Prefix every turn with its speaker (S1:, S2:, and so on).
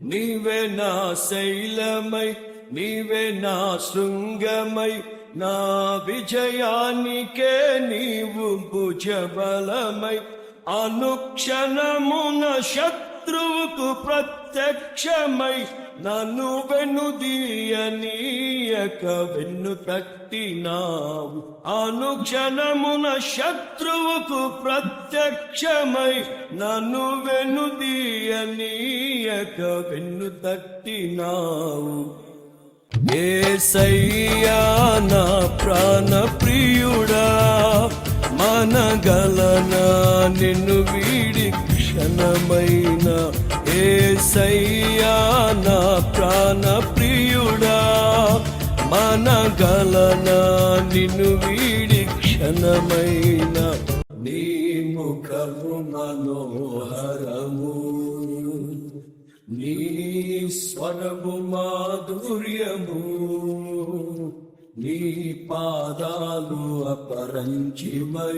S1: నీవే నా శైలమై, నీవే నా శృంగమై, నా విజయానికే నీవు భుజబలమై, అనుక్షణమున శత్రువుకు ప్రత్యక్షమై, నన్ను వెనుదీయనీయక వెన్ను తట్టినావు. అనుక్షణమున శత్రువుకు ప్రత్యక్షమై, నన్ను వెనుదీయనీయక వెన్ను తట్టినావు. యేసయ్యా నా ప్రాణ ప్రియుడా, మనగలనా నిన్ను వీడి క్షణమైన. యేసయ్యా నా ప్రాణ ప్రియుడా, మనగలనా నిన్ను వీడి క్షణమైన. నీ ముఖము మనోహరము, నీ స్వరము మాధుర్యము, నీ పాదాలు అపరంజిమయము.